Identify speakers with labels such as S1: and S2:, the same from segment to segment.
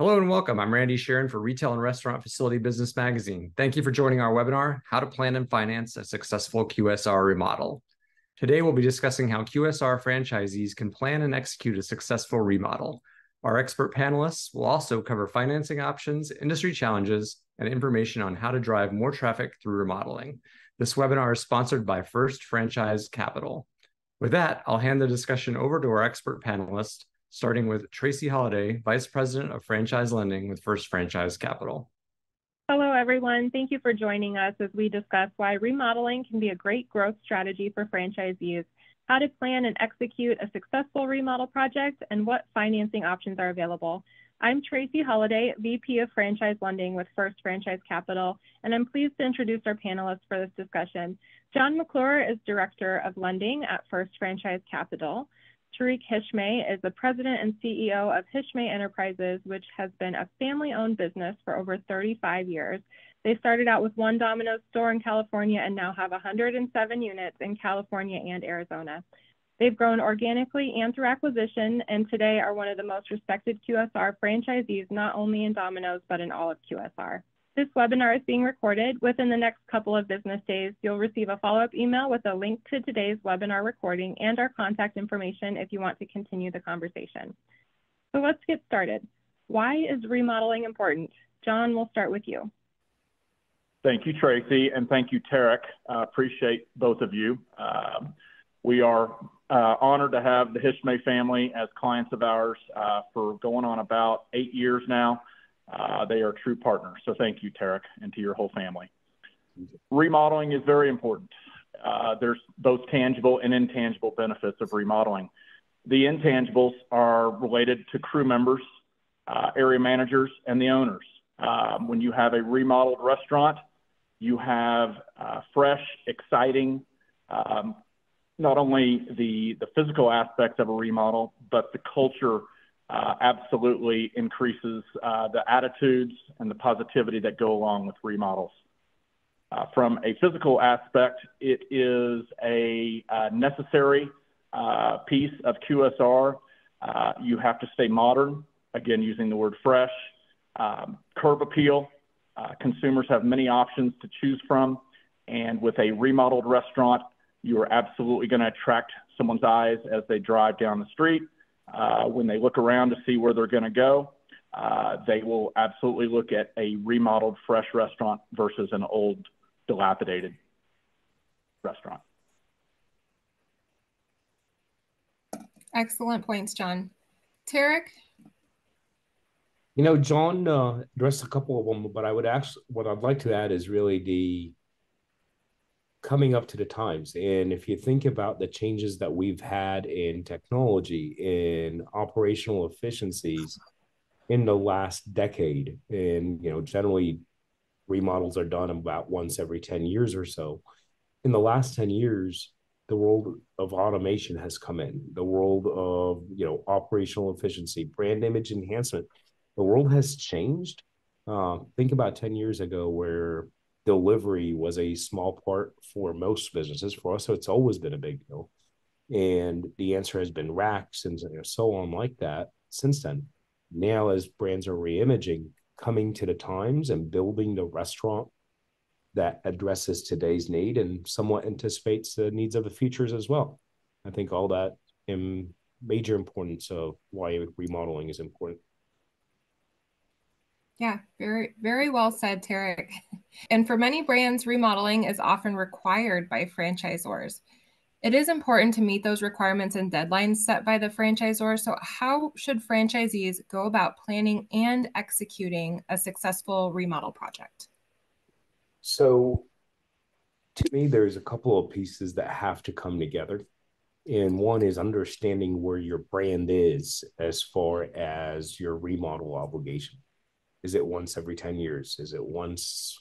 S1: Hello and welcome. I'm Randy Sharon for Retail and Restaurant Facility Business Magazine. Thank you for joining our webinar, How to Plan and Finance a Successful QSR Remodel. Today, we'll be discussing how QSR franchisees can plan and execute a successful remodel. Our expert panelists will also cover financing options, industry challenges, and information on how to drive more traffic through remodeling. This webinar is sponsored by First Franchise Capital. With that, I'll hand the discussion over to our expert panelists, starting with Tracey Holliday, Vice President of Franchise Lending with First Franchise Capital.
S2: Hello, everyone. Thank you for joining us as we discuss why remodeling can be a great growth strategy for franchisees, how to plan and execute a successful remodel project, and what financing options are available. I'm Tracey Holliday, VP of Franchise Lending with First Franchise Capital, and I'm pleased to introduce our panelists for this discussion. Jon McClure is Director of Lending at First Franchise Capital. Tareq Hishmeh is the president and CEO of Hishmeh Enterprises, which has been a family-owned business for over 35 years. They started out with one Domino store in California and now have 107 units in California and Arizona. They've grown organically and through acquisition, and today are one of the most respected QSR franchisees, not only in Domino's, but in all of QSR. This webinar is being recorded. Within the next couple of business days, you'll receive a follow-up email with a link to today's webinar recording and our contact information if you want to continue the conversation. So let's get started. Why is remodeling important? Jon, we'll start with you.
S3: Thank you, Tracey, and thank you, Tareq. Appreciate both of you. We are honored to have the Hishmeh family as clients of ours for going on about 8 years now. They are true partners. So thank you, Tareq, and to your whole family. Remodeling is very important. There's both tangible and intangible benefits of remodeling. The intangibles are related to crew members, area managers, and the owners. When you have a remodeled restaurant, you have fresh, exciting, not only the physical aspects of a remodel, but the culture absolutely increases the attitudes and the positivity that go along with remodels. From a physical aspect, it is a necessary piece of QSR. You have to stay modern, again, using the word fresh. Curb appeal. Consumers have many options to choose from, and with a remodeled restaurant, you are absolutely going to attract someone's eyes as they drive down the street. When they look around to see where they're going to go, they will absolutely look at a remodeled, fresh restaurant versus an old, dilapidated restaurant.
S4: Excellent points, Jon. Tareq?
S5: Jon addressed a couple of them, but what I'd like to add is really the coming up to the times. And if you think about the changes that we've had in technology, in operational efficiencies in the last decade, and generally remodels are done about once every 10 years or so. In the last 10 years, the world of automation has come in, the world of operational efficiency, brand image enhancement. The world has changed. Think about 10 years ago where delivery was a small part for most businesses. For us, so it's always been a big deal. And the answer has been racks and so on like that since then. Now, as brands are reimaging, coming to the times and building the restaurant that addresses today's need and somewhat anticipates the needs of the futures as well. I think all that in major importance of why remodeling is important.
S4: Yeah, very, very well said, Tareq. And for many brands, remodeling is often required by franchisors. It is important to meet those requirements and deadlines set by the franchisor. So how should franchisees go about planning and executing a successful remodel project?
S5: So to me, there's a couple of pieces that have to come together. And one is understanding where your brand is as far as your remodel obligation. Is it once every 10 years? Is it once,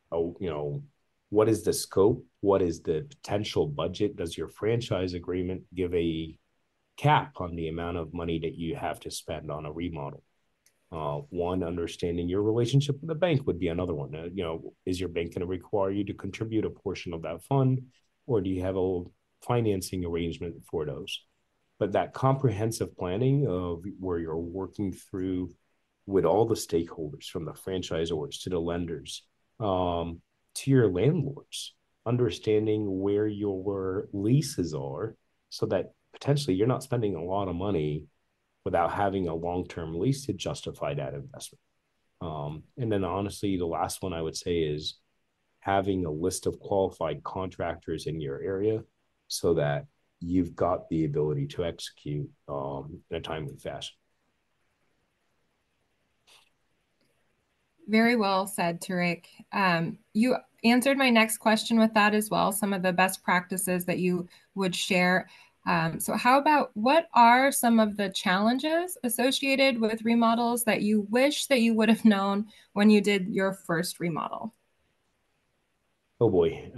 S5: what is the scope? What is the potential budget? Does your franchise agreement give a cap on the amount of money that you have to spend on a remodel? One, understanding your relationship with the bank would be another one. Is your bank going to require you to contribute a portion of that fund, or do you have a financing arrangement for those? But that comprehensive planning of where you're working through with all the stakeholders, from the franchisors to the lenders, to your landlords, understanding where your leases are so that potentially you're not spending a lot of money without having a long-term lease to justify that investment. And then honestly, the last one I would say is having a list of qualified contractors in your area so that you've got the ability to execute in a timely fashion.
S4: Very well said, Tareq. You answered my next question with that as well, some of the best practices that you would share. So how about, what are some of the challenges associated with remodels that you wish that you would have known when you did your first remodel?
S5: Oh boy,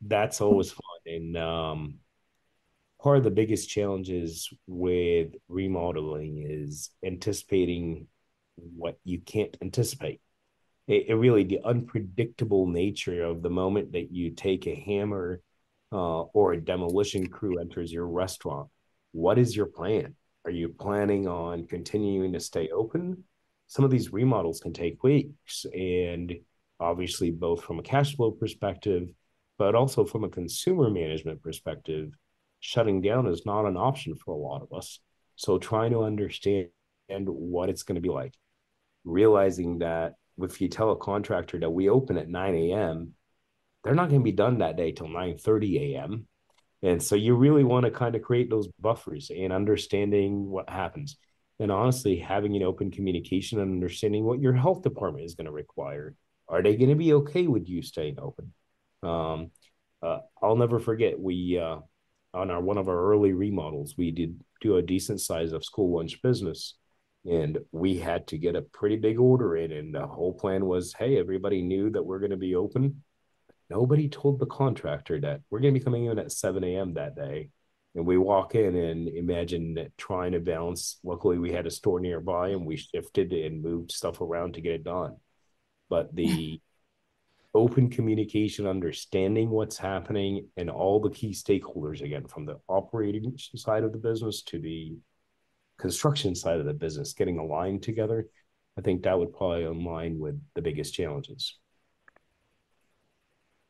S5: that's always fun. And part of the biggest challenges with remodeling is anticipating what you can't anticipate. It really, the unpredictable nature of the moment that you take a hammer or a demolition crew enters your restaurant. What is your plan? Are you planning on continuing to stay open? Some of these remodels can take weeks, and obviously both from a cash flow perspective, but also from a consumer management perspective, shutting down is not an option for a lot of us. So trying to understand what it's going to be like, realizing that if you tell a contractor that we open at 9 a.m., they're not going to be done that day till 9:30 a.m. And so you really want to kind of create those buffers and understanding what happens. And honestly, having an open communication and understanding what your health department is going to require. Are they going to be okay with you staying open? I'll never forget, we on one of our early remodels, we did do a decent size of school lunch business, and we had to get a pretty big order in. And the whole plan was, hey, everybody knew that we're going to be open. Nobody told the contractor that we're going to be coming in at 7 a.m. that day. And we walk in and imagine trying to balance. Luckily, we had a store nearby, and we shifted and moved stuff around to get it done. But the open communication, understanding what's happening, and all the key stakeholders, again, from the operating side of the business to the construction side of the business, getting aligned together, I think that would probably align with the biggest challenges.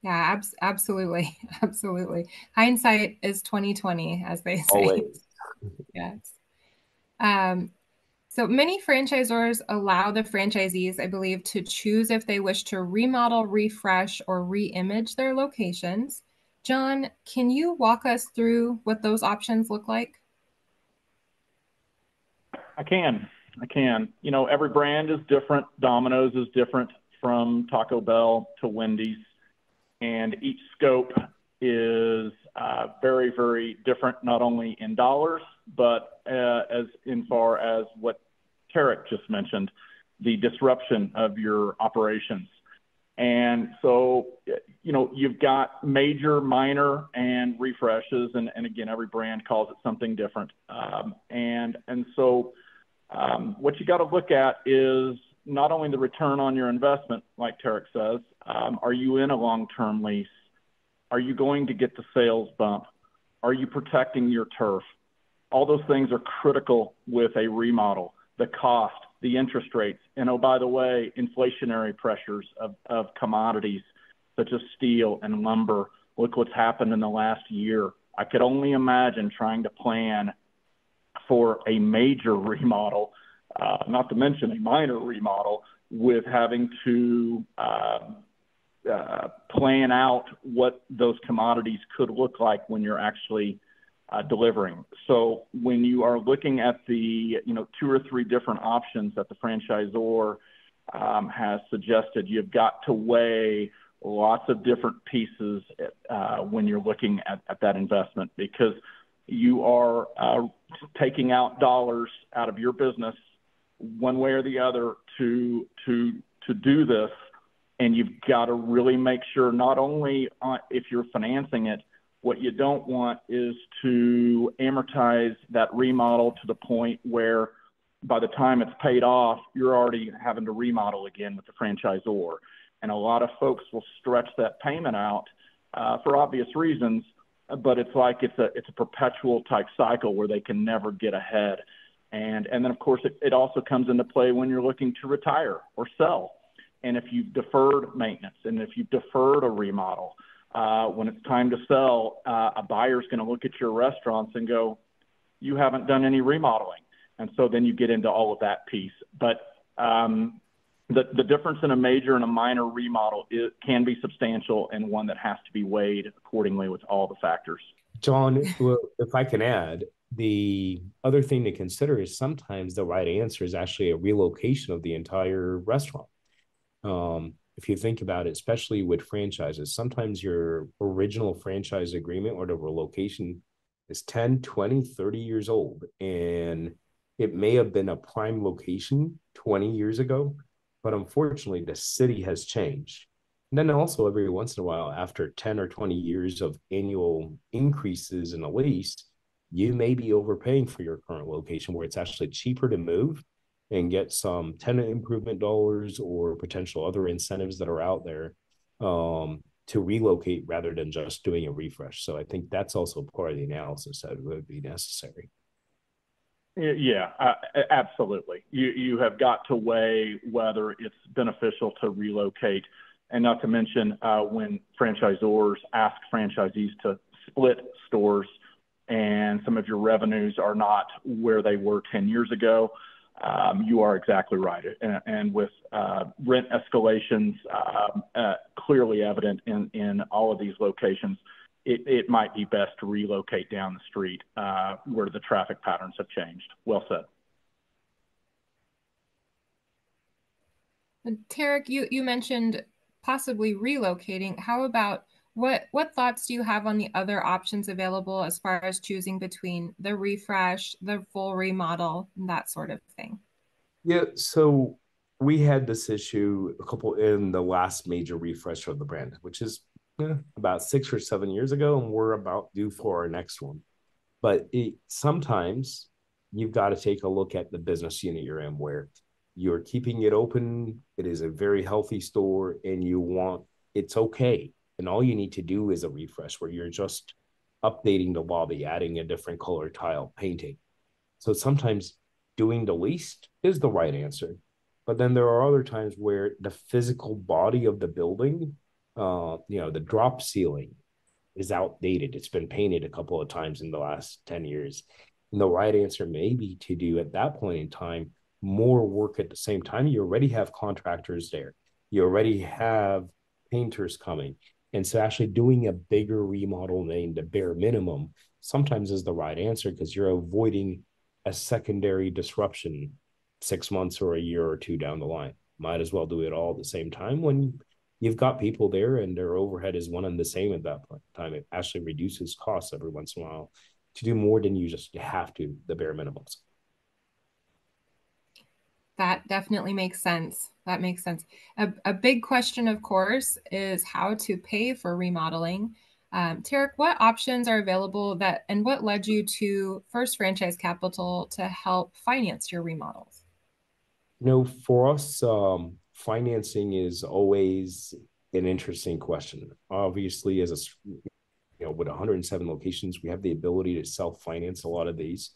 S4: Yeah, absolutely. Absolutely. Hindsight is 2020, as they say.
S5: Always.
S4: Yes. So many franchisors allow the franchisees, I believe, to choose if they wish to remodel, refresh, or re-image their locations. Jon, can you walk us through what those options look like?
S3: I can. You know, every brand is different. Domino's is different from Taco Bell to Wendy's, and each scope is very, very different, not only in dollars, but as in far as what Tareq just mentioned, the disruption of your operations. And so, you know, you've got major, minor, and refreshes, and again, every brand calls it something different. So what you got to look at is not only the return on your investment, like Tareq says, are you in a long-term lease? Are you going to get the sales bump? Are you protecting your turf? All those things are critical with a remodel. The cost, the interest rates, and oh, by the way, inflationary pressures of commodities such as steel and lumber. Look what's happened in the last year. I could only imagine trying to plan for a major remodel, not to mention a minor remodel, with having to plan out what those commodities could look like when you're actually delivering. So when you are looking at the 2 or 3 different options that the franchisor has suggested, you've got to weigh lots of different pieces when you're looking at that investment, because you are taking out dollars out of your business one way or the other to do this. And you've got to really make sure, not only if you're financing it, what you don't want is to amortize that remodel to the point where by the time it's paid off, you're already having to remodel again with the franchisor. And a lot of folks will stretch that payment out for obvious reasons, but it's like it's a perpetual type cycle where they can never get ahead. And then, of course, it also comes into play when you're looking to retire or sell. And if you've deferred maintenance and if you've deferred a remodel, when it's time to sell, a buyer's going to look at your restaurants and go, you haven't done any remodeling. And so then you get into all of that piece. But the difference in a major and a minor remodel can be substantial, and one that has to be weighed accordingly with all the factors.
S5: Jon, if I can add, the other thing to consider is sometimes the right answer is actually a relocation of the entire restaurant. If you think about it, especially with franchises, sometimes your original franchise agreement or the relocation is 10, 20, 30 years old. And it may have been a prime location 20 years ago, but unfortunately the city has changed. And then also every once in a while, after 10 or 20 years of annual increases in a lease, you may be overpaying for your current location where it's actually cheaper to move and get some tenant improvement dollars or potential other incentives that are out there to relocate rather than just doing a refresh. So I think that's also part of the analysis that would be necessary.
S3: Yeah, absolutely. You have got to weigh whether it's beneficial to relocate, and not to mention when franchisors ask franchisees to split stores and some of your revenues are not where they were 10 years ago. You are exactly right. And with rent escalations clearly evident in all of these locations, it might be best to relocate down the street where the traffic patterns have changed. Well said.
S4: Tareq, you mentioned possibly relocating. How about what thoughts do you have on the other options available as far as choosing between the refresh, the full remodel, and that sort of thing?
S5: Yeah, so we had this issue a couple in the last major refresh of the brand, which is about 6 or 7 years ago, and we're about due for our next one. But sometimes you've got to take a look at the business unit you're in, where you're keeping it open. It is a very healthy store, and it's okay. And all you need to do is a refresh where you're just updating the lobby, adding a different color tile, painting. So sometimes doing the least is the right answer. But then there are other times where the physical body of the building, the drop ceiling is outdated. It's been painted a couple of times in the last 10 years. And the right answer may be to do at that point in time more work at the same time. You already have contractors there. You already have painters coming. And so actually doing a bigger remodel than the bare minimum sometimes is the right answer, because you're avoiding a secondary disruption 6 months or a year or two down the line. Might as well do it all at the same time when you've got people there and their overhead is one and the same at that point in time. It actually reduces costs every once in a while to do more than you just have to, the bare minimums.
S4: That definitely makes sense. That makes sense. A big question, of course, is how to pay for remodeling. Tareq, what options are available and what led you to First Franchise Capital to help finance your remodels?
S5: For us, financing is always an interesting question. Obviously, with 107 locations, we have the ability to self-finance a lot of these,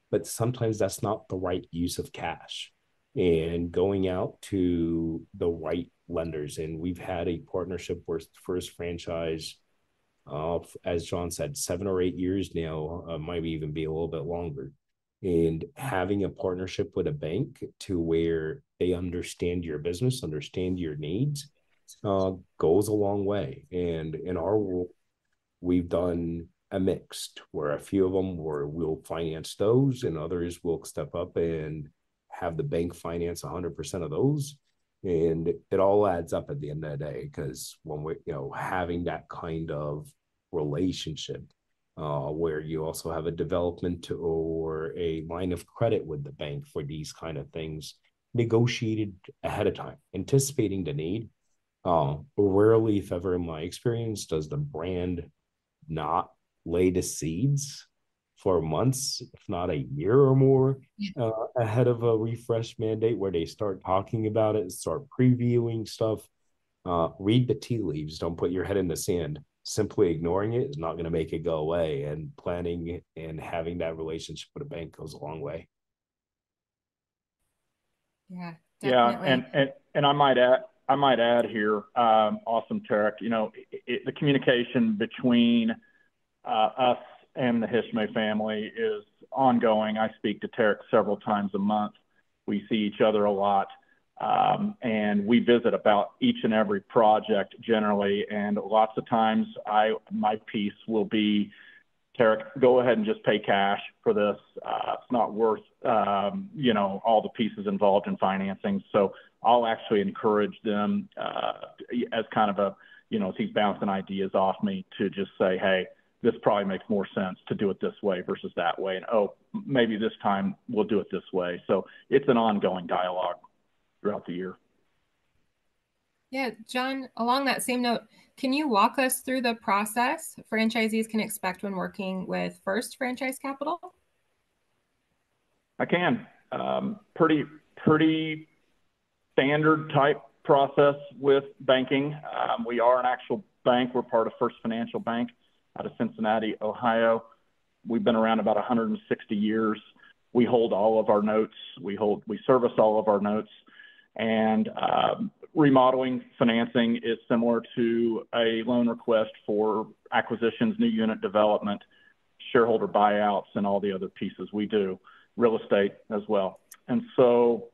S5: but sometimes that's not the right use of cash. And going out to the right lenders, and we've had a partnership with First Franchise, as Jon said, 7 or 8 years now, might even be a little bit longer. And having a partnership with a bank to where they understand your business, understand your needs, goes a long way. And in our world, we've done a mixed, where a few of them we'll finance those, and others will step up and have the bank finance 100% of those. And it all adds up at the end of the day, because when we're having that kind of relationship, where you also have a development or a line of credit with the bank for these kind of things, negotiated ahead of time, anticipating the need. Rarely, if ever, in my experience, does the brand not lay the seeds for months, if not a year or more, ahead of a refresh mandate, where they start talking about it, start previewing stuff. Read the tea leaves. Don't put your head in the sand. Simply ignoring it is not going to make it go away. And planning and having that relationship with a bank goes a long way.
S4: Yeah,
S3: Yeah,
S4: definitely.
S3: and I might add here, awesome, Tareq. You know, the communication between us and the Hishmeh family is ongoing. I speak to Tareq several times a month. We see each other a lot, and we visit about each and every project generally. And lots of times, my piece will be, Tareq, go ahead and just pay cash for this. It's not worth, you know, all the pieces involved in financing. So I'll actually encourage them as kind of a, you know, as he's bouncing ideas off me to just say, hey, this probably makes more sense to do it this way versus that way. And, oh, maybe this time we'll do it this way. So it's an ongoing dialogue throughout the year.
S4: Yeah, Jon, along that same note, can you walk us through the process franchisees can expect when working with First Franchise Capital?
S3: I can. Pretty standard type process with banking. We are an actual bank. We're part of First Financial Bank out of Cincinnati, Ohio. We've been around about 160 years. We hold all of our notes. We service all of our notes. And remodeling financing is similar to a loan request for acquisitions, new unit development, shareholder buyouts, and all the other pieces we do, real estate as well. And so,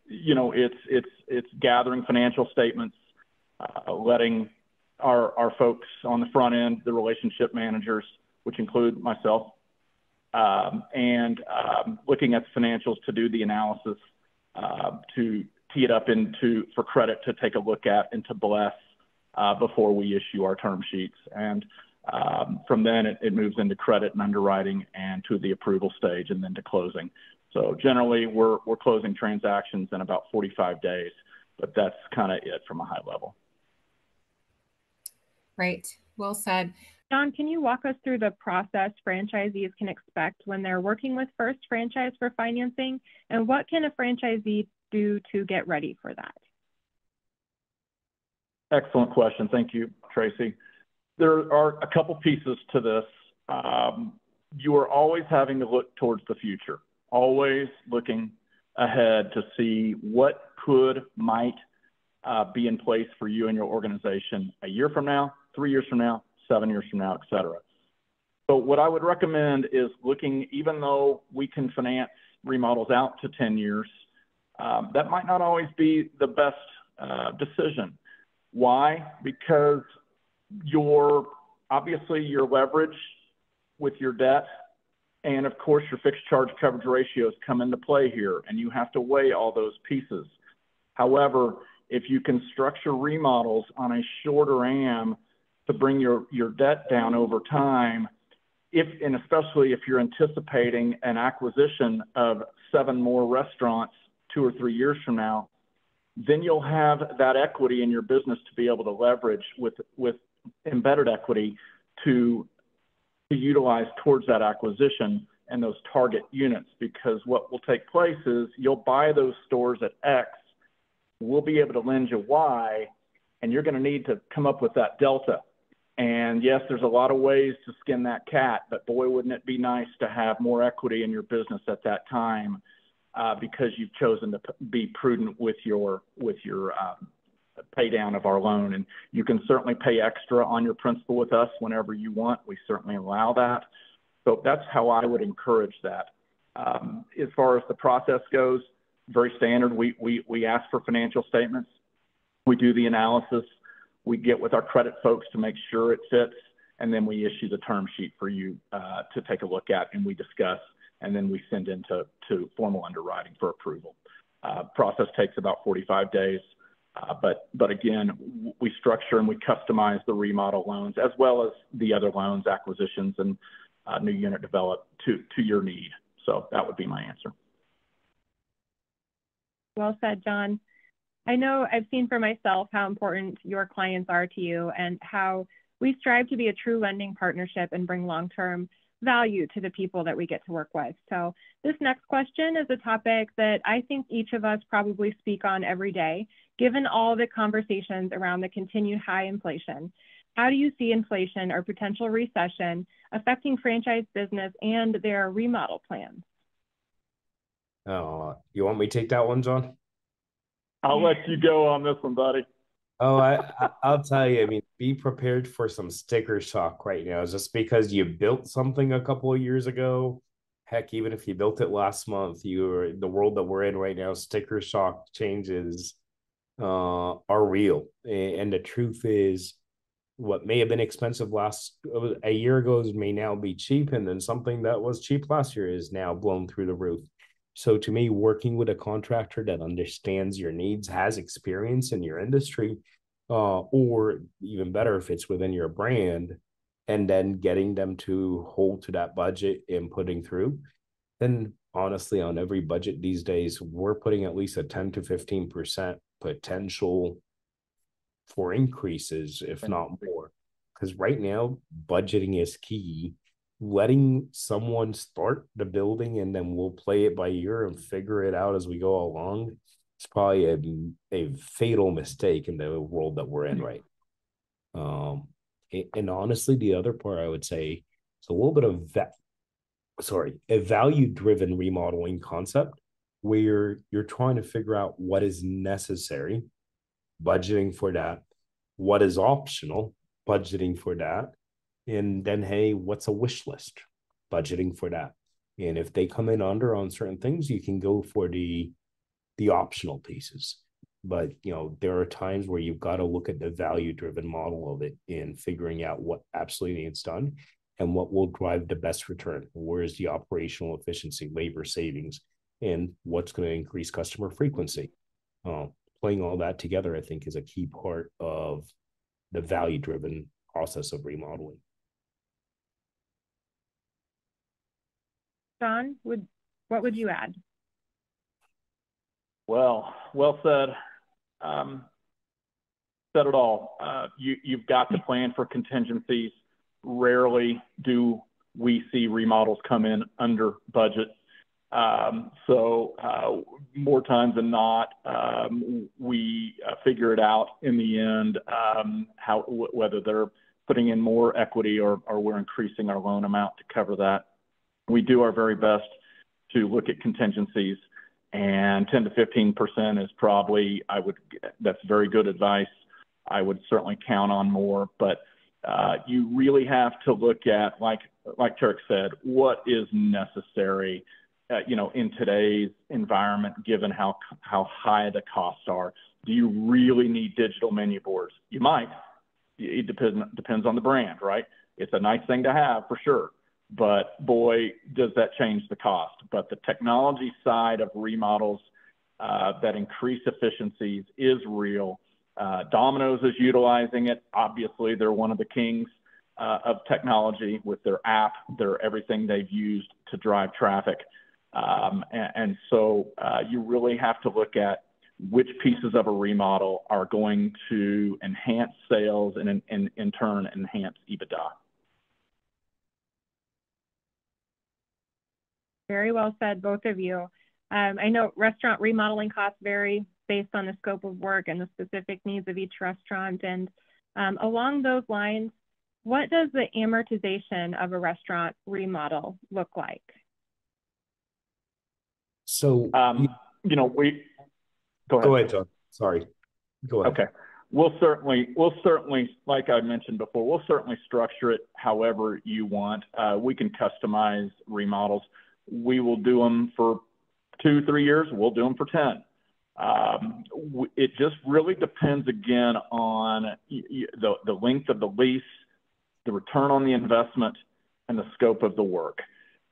S3: you know, it's gathering financial statements, letting our folks on the front end, the relationship managers, which include myself, and looking at the financials to do the analysis, to tee it up for credit to take a look at and to bless before we issue our term sheets. And from then it moves into credit and underwriting and to the approval stage and then to closing. So generally we're closing transactions in about 45 days, but that's kind of it from a high level.
S4: Right. Well said.
S2: Jon, can you walk us through the process franchisees can expect when they're working with First Franchise for financing, and what can a franchisee do to get ready for that?
S3: Excellent question. Thank you, Tracey. There are a couple pieces to this. You are always having to look towards the future, always looking ahead to see what might be in place for you and your organization a year from now, 3 years from now, 7 years from now, et cetera. So what I would recommend is looking, even though we can finance remodels out to 10 years, that might not always be the best decision. Why? Because obviously your leverage with your debt and of course your fixed charge coverage ratios come into play here, and you have to weigh all those pieces. However, if you can structure remodels on a shorter AM to bring your debt down over time, and especially if you're anticipating an acquisition of 7 more restaurants 2 or 3 years from now, then you'll have that equity in your business to be able to leverage with embedded equity to utilize towards that acquisition and those target units. Because what will take place is you'll buy those stores at X, we'll be able to lend you Y, and you're going to need to come up with that delta. And yes, there's a lot of ways to skin that cat, but boy, wouldn't it be nice to have more equity in your business at that time, because you've chosen to be prudent with your pay down of our loan. And you can certainly pay extra on your principal with us whenever you want. We certainly allow that. So that's how I would encourage that. As far as the process goes, very standard. We ask for financial statements. We do the analysis. We get with our credit folks to make sure it fits, and then we issue the term sheet for you to take a look at, and we discuss, and then we send into formal underwriting for approval. Process takes about 45 days, but again, we structure and we customize the remodel loans as well as the other loans, acquisitions, and new unit develop to your need. So that would be my answer.
S2: Well said, Jon. I know I've seen for myself how important your clients are to you and how we strive to be a true lending partnership and bring long-term value to the people that we get to work with. So this next question is a topic that I think each of us probably speak on every day, given all the conversations around the continued high inflation. How do you see inflation or potential recession affecting franchise business and their remodel plans?
S5: You want me to take that one, John?
S3: I'll let you go on this one, buddy.
S5: Oh, I'll tell you. I mean, be prepared for some sticker shock right now. Just because you built something a couple of years ago, heck, even if you built it last month, you're the world that we're in right now. Sticker shock changes are real, and the truth is, what may have been expensive last a year ago may now be cheap, and then something that was cheap last year is now blown through the roof. So to me, working with a contractor that understands your needs, has experience in your industry, or even better if it's within your brand, and then getting them to hold to that budget and putting through, then honestly, on every budget these days, we're putting at least a 10 to 15% potential for increases, if not more. Because right now, budgeting is key. Letting someone start the building and then we'll play it by ear and figure it out as we go along, it's probably a fatal mistake in the world that we're in right now. And honestly, the other part I would say it's a little bit of a value-driven remodeling concept where you're trying to figure out what is necessary, budgeting for that, what is optional, budgeting for that, and then hey, what's a wish list, budgeting for that. And if they come in under on certain things, you can go for the optional pieces. But there are times where you've got to look at the value driven model of it and figuring out what absolutely needs done and what will drive the best return. Where is the operational efficiency, labor savings, and what's going to increase customer frequency. Playing all that together, I think, is a key part of the value-driven process of remodeling.
S2: Jon, what would you add?
S3: Well said. Said it all. You've got to plan for contingencies. Rarely do we see remodels come in under budget. So more times than not, we figure it out in the end, whether they're putting in more equity or we're increasing our loan amount to cover that. We do our very best to look at contingencies, and 10 to 15% is probably, that's very good advice. I would certainly count on more, but you really have to look at, like Tareq said, what is necessary in today's environment, given how high the costs are. Do you really need digital menu boards? You might. It depends on the brand, right? It's a nice thing to have for sure, but boy, does that change the cost. But the technology side of remodels that increase efficiencies is real. Domino's is utilizing it. Obviously, they're one of the kings of technology with their app, everything they've used to drive traffic. And so you really have to look at which pieces of a remodel are going to enhance sales and in turn enhance EBITDA.
S2: Very well said, both of you. I know restaurant remodeling costs vary based on the scope of work and the specific needs of each restaurant. And along those lines, what does the amortization of a restaurant remodel look like?
S5: So,
S3: go ahead,
S5: John. Sorry. Go ahead.
S3: Okay. We'll certainly, like I mentioned before, we'll certainly structure it however you want. We can customize remodels. We will do them for 2-3 years. We'll do them for 10. It just really depends again on the length of the lease, the return on the investment, and the scope of the work.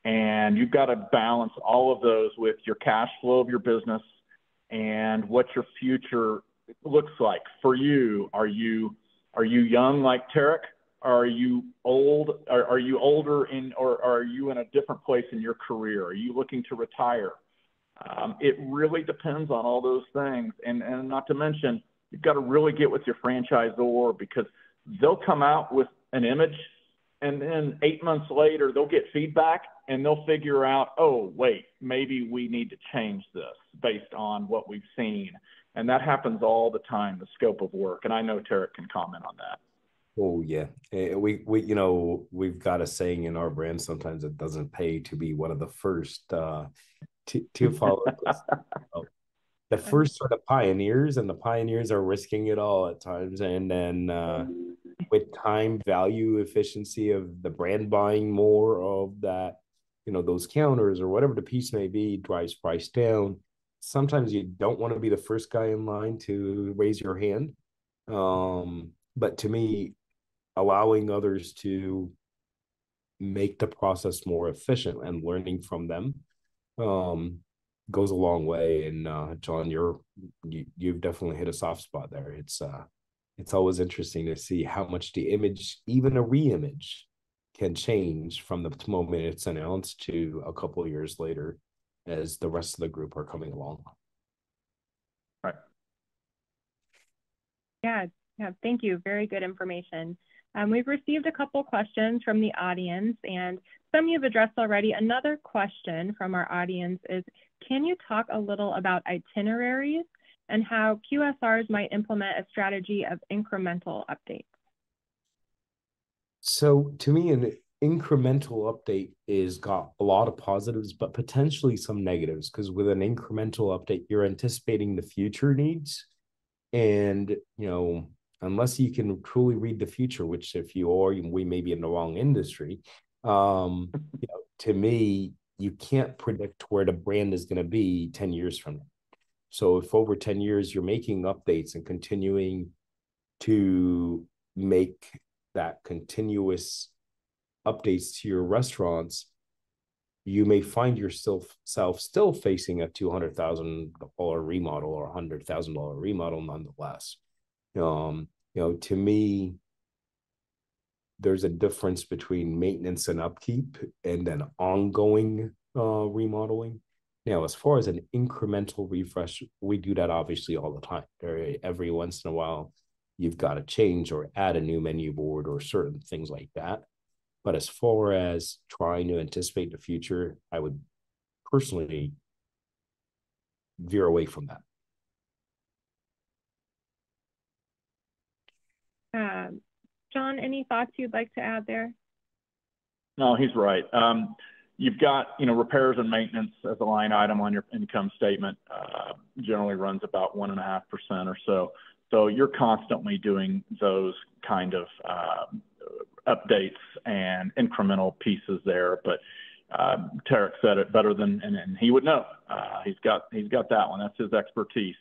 S3: And you've got to balance all of those with your cash flow of your business and what your future looks like for you. Are you young like Tareq? Are you old? Are you older or are you in a different place in your career? Are you looking to retire? It really depends on all those things. And not to mention, you've got to really get with your franchisor, because they'll come out with an image and then 8 months later they'll get feedback and they'll figure out, oh, wait, maybe we need to change this based on what we've seen. And that happens all the time, the scope of work. And I know Tareq can comment on that.
S5: Oh yeah, we've got a saying in our brand. Sometimes it doesn't pay to be one of the first to follow this. The first sort of pioneers, and the pioneers are risking it all at times. And then with time, value, efficiency of the brand buying more of that, those counters or whatever the piece may be, drives price down. Sometimes you don't want to be the first guy in line to raise your hand. But to me, allowing others to make the process more efficient and learning from them goes a long way. And Jon, you've definitely hit a soft spot there. It's always interesting to see how much the image, even a re-image, can change from the moment it's announced to a couple of years later as the rest of the group are coming along.
S3: Right.
S2: Yeah, thank you. Very good information. We've received a couple questions from the audience, and some you've addressed already. Another question from our audience is, can you talk a little about itineraries and how QSRs might implement a strategy of incremental updates?
S5: So to me, an incremental update is got a lot of positives, but potentially some negatives, because with an incremental update, you're anticipating the future needs. And, unless you can truly read the future, which if you are, we may be in the wrong industry. To me, you can't predict where the brand is going to be 10 years from now. So if over 10 years, you're making updates and continuing to make that continuous updates to your restaurants, you may find yourself still facing a $200,000 remodel or $100,000 remodel nonetheless. To me, there's a difference between maintenance and upkeep and then ongoing remodeling. Now, as far as an incremental refresh, we do that obviously all the time. Every once in a while, you've got to change or add a new menu board or certain things like that. But as far as trying to anticipate the future, I would personally veer away from that.
S2: Jon, any thoughts you'd like to add there?
S3: No, he's right. You've got, repairs and maintenance as a line item on your income statement, generally runs about 1.5% or so. So you're constantly doing those kind of updates and incremental pieces there. But Tareq said it better than, and he would know. He's got that one. That's his expertise.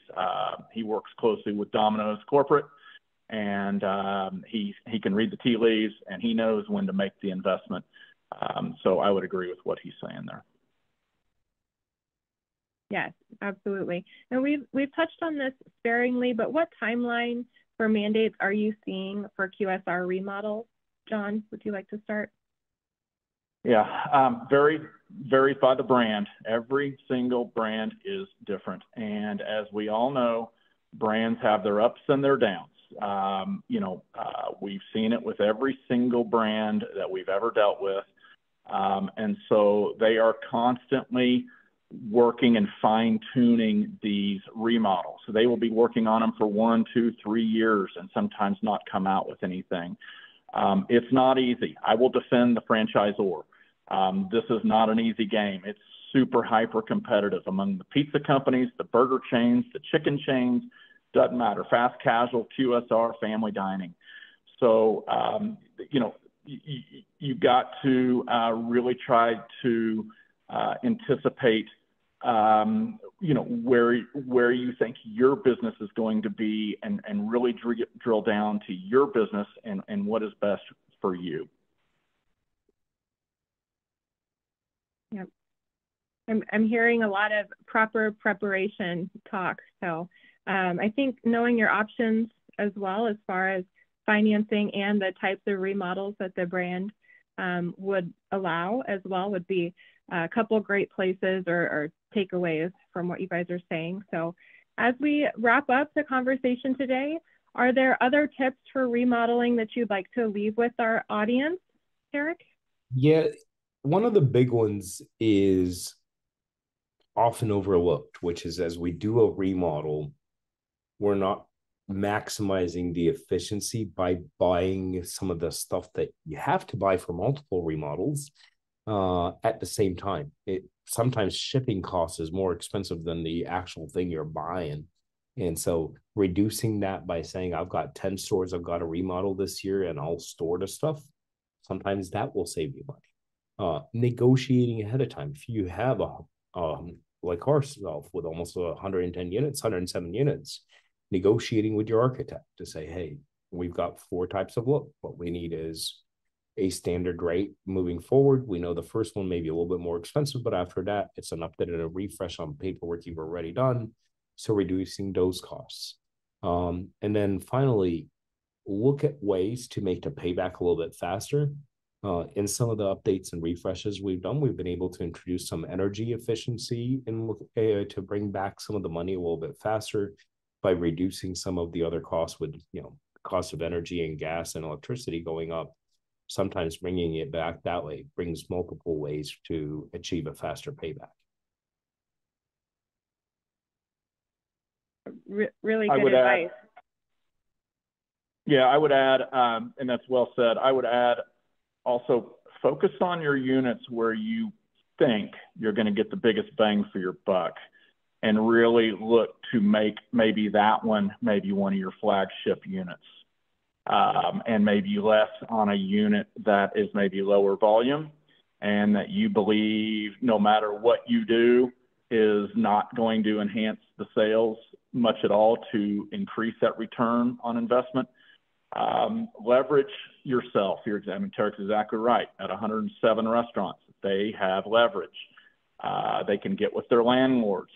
S3: He works closely with Domino's corporate, and he can read the tea leaves, and he knows when to make the investment. So I would agree with what he's saying there.
S2: Yes, absolutely. And we've touched on this sparingly, but what timeline for mandates are you seeing for QSR remodels? Jon, would you like to start?
S3: Yeah, varies by the brand. Every single brand is different. And as we all know, brands have their ups and their downs. We've seen it with every single brand that we've ever dealt with. And so they are constantly working and fine-tuning these remodels. So they will be working on them for 1, 2, 3 years and sometimes not come out with anything. It's not easy. I will defend the franchisor. This is not an easy game. It's super hyper competitive among the pizza companies, the burger chains, the chicken chains, doesn't matter, fast casual, QSR, family dining. So, you got to really try to anticipate, where you think your business is going to be and really drill down to your business and what is best for you.
S2: Yep. I'm hearing a lot of proper preparation talk. So I think knowing your options as well as far as financing and the types of remodels that the brand would allow as well would be a couple great places or takeaways from what you guys are saying. So as we wrap up the conversation today, are there other tips for remodeling that you'd like to leave with our audience, Tareq?
S5: Yeah, one of the big ones is often overlooked, which is as we do a remodel, we're not maximizing the efficiency by buying some of the stuff that you have to buy for multiple remodels. at the same time. Sometimes shipping costs is more expensive than the actual thing you're buying. And so reducing that by saying, I've got 10 stores I've got to remodel this year and I'll store the stuff, sometimes that will save you money. Negotiating ahead of time. If you have like ourselves with almost 110 units, 107 units, negotiating with your architect to say, hey, we've got 4 types of look. What we need is a standard rate moving forward. We know the first one may be a little bit more expensive, but after that, it's an update and a refresh on paperwork you've already done. So reducing those costs. And then finally, look at ways to make the payback a little bit faster. In some of the updates and refreshes we've done, we've been able to introduce some energy efficiency and to bring back some of the money a little bit faster by reducing some of the other costs with, cost of energy and gas and electricity going up. Sometimes bringing it back that way brings multiple ways to achieve a faster payback.
S2: Really good advice.
S3: Yeah, I would add, and that's well said, I would add also focus on your units where you think you're going to get the biggest bang for your buck, and really look to make maybe that one, maybe one of your flagship units, and maybe less on a unit that is maybe lower volume and that you believe no matter what you do is not going to enhance the sales much at all to increase that return on investment. Leverage yourself. Tareq's exactly right. At 107 restaurants, they have leverage. They can get with their landlords.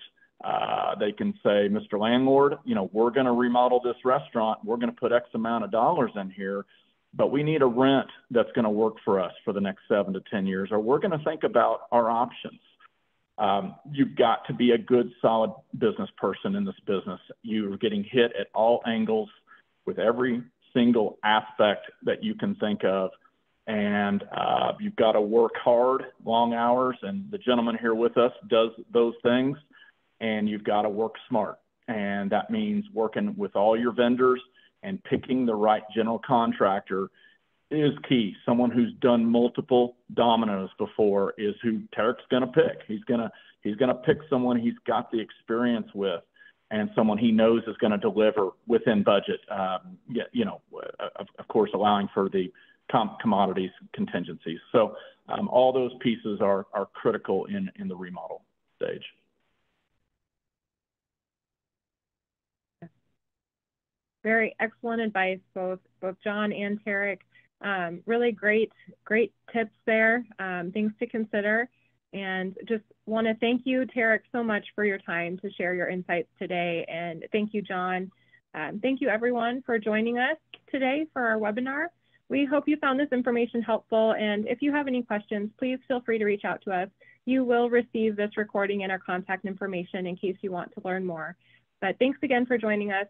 S3: They can say, Mr. Landlord, we're going to remodel this restaurant. We're going to put X amount of dollars in here, but we need a rent that's going to work for us for the next 7 to 10 years, or we're going to think about our options. You've got to be a good, solid business person in this business. You're getting hit at all angles with every single aspect that you can think of. And you've got to work hard, long hours, and the gentleman here with us does those things. And you've got to work smart. And that means working with all your vendors and picking the right general contractor is key. Someone who's done multiple Dominoes before is who Tareq's going to pick. He's going to pick someone he's got the experience with, and someone he knows is going to deliver within budget. Of course, allowing for the commodities contingencies. So all those pieces are critical in the remodel stage.
S2: Very excellent advice, both Jon and Tareq. Really great tips there, things to consider. And just want to thank you, Tareq, so much for your time to share your insights today. And thank you, Jon. Thank you, everyone, for joining us today for our webinar. We hope you found this information helpful. And if you have any questions, please feel free to reach out to us. You will receive this recording and our contact information in case you want to learn more. But thanks again for joining us.